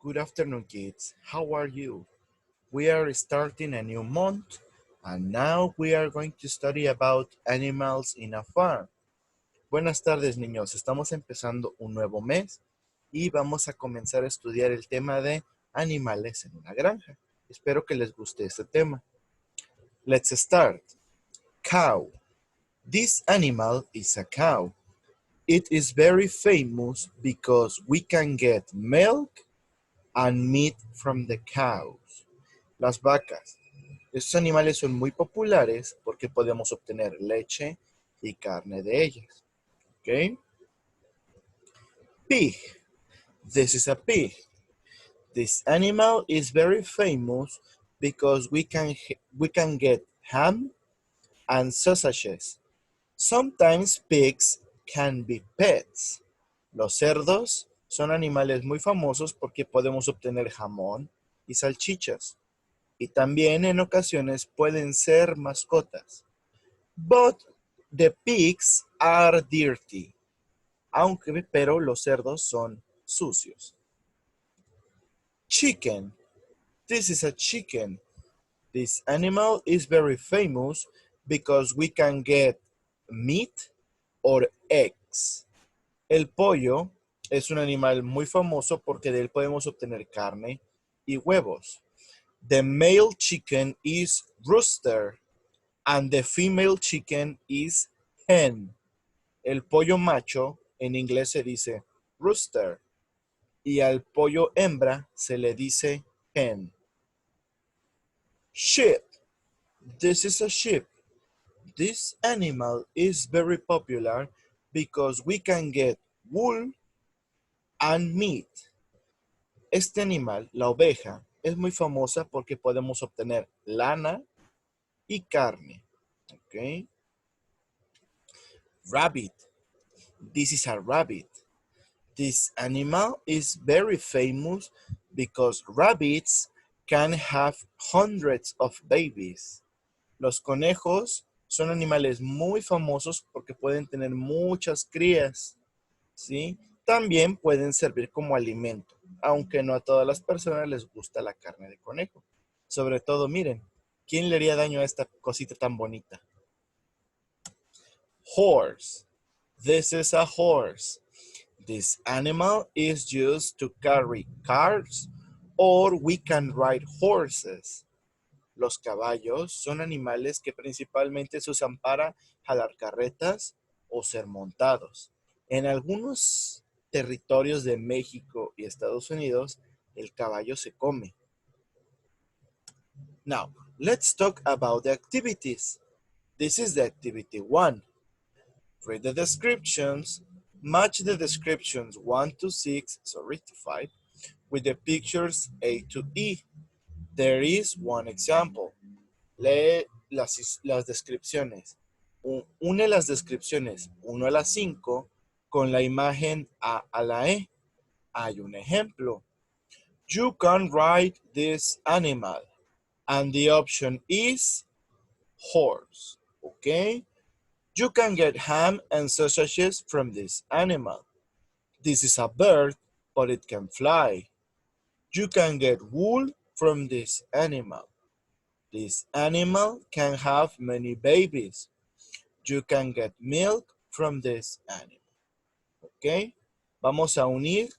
Good afternoon, kids. How are you? We are starting a new month, and now we are going to study about animals in a farm. Buenas tardes, niños. Estamos empezando un nuevo mes y vamos a comenzar a estudiar el tema de animales en una granja. Espero que les guste este tema. Let's start. Cow. This animal is a cow. It is very famous because we can get milk and meat from the cows. Las vacas. Estos animales son muy populares porque podemos obtener leche y carne de ellas. ¿Ok? Pig. This is a pig. This animal is very famous because we can get ham and sausages. Sometimes pigs can be pets. Los cerdos son animales muy famosos porque podemos obtener jamón y salchichas. Y también en ocasiones pueden ser mascotas. But the pigs are dirty. Pero los cerdos son sucios. Chicken. This is a chicken. This animal is very famous because we can get meat or eggs. El pollo es un animal muy famoso porque de él podemos obtener carne y huevos. The male chicken is rooster and the female chicken is hen. El pollo macho en inglés se dice rooster y al pollo hembra se le dice hen. Sheep. This is a sheep. This animal is very popular because we can get wool and meat. Este animal, la oveja, es muy famosa porque podemos obtener lana y carne. Okay. Rabbit. This is a rabbit. This animal is very famous because rabbits can have hundreds of babies. Los conejos son animales muy famosos porque pueden tener muchas crías, ¿sí? También pueden servir como alimento, aunque no a todas las personas les gusta la carne de conejo. Sobre todo, miren, ¿quién le haría daño a esta cosita tan bonita? Horse. This is a horse. This animal is used to carry carts or we can ride horses. Los caballos son animales que principalmente se usan para jalar carretas o ser montados. En algunos territorios de México y Estados Unidos, el caballo se come. Now, let's talk about the activities. This is the activity 1. Read the descriptions. Match the descriptions 1 to 5 with the pictures A to E. There is one example. Lee las descripciones. Une las descripciones 1 a la 5 con la imagen A a la E. Hay un ejemplo. You can ride this animal. And the option is horse. Okay? You can get ham and sausages from this animal. This is a bird, but it can fly. You can get wool from this animal. This animal can have many babies. You can get milk from this animal. ¿Ok? Vamos a unir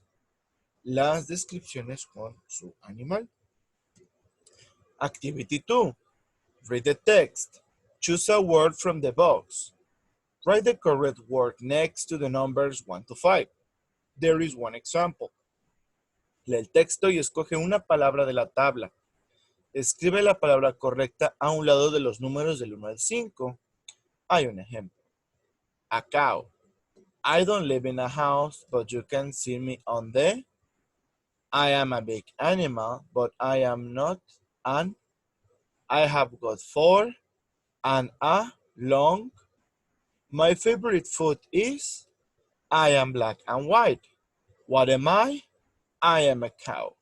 las descripciones con su animal. Activity 2. Read the text. Choose a word from the box. Write the correct word next to the numbers 1 to 5. There is one example. Lee el texto y escoge una palabra de la tabla. Escribe la palabra correcta a un lado de los números del 1 al 5. Hay un ejemplo. A cow. I don't live in a house, but you can see me on the. I am a big animal, but I am not an. I have got 4 and a long. My favorite food is. I am black and white. What am I? I am a cow.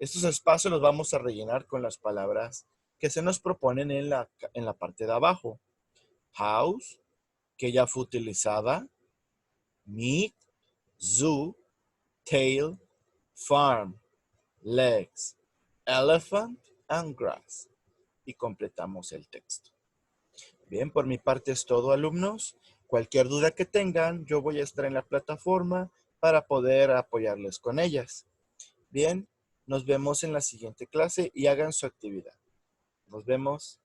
Estos espacios los vamos a rellenar con las palabras que se nos proponen en la parte de abajo. House, que ya fue utilizada. Meat, zoo, tail, farm. legs, elephant and grass. Y completamos el texto. Bien, por mi parte es todo, alumnos. Cualquier duda que tengan, yo voy a estar en la plataforma para poder apoyarles con ellas. Bien, nos vemos en la siguiente clase y hagan su actividad. Nos vemos.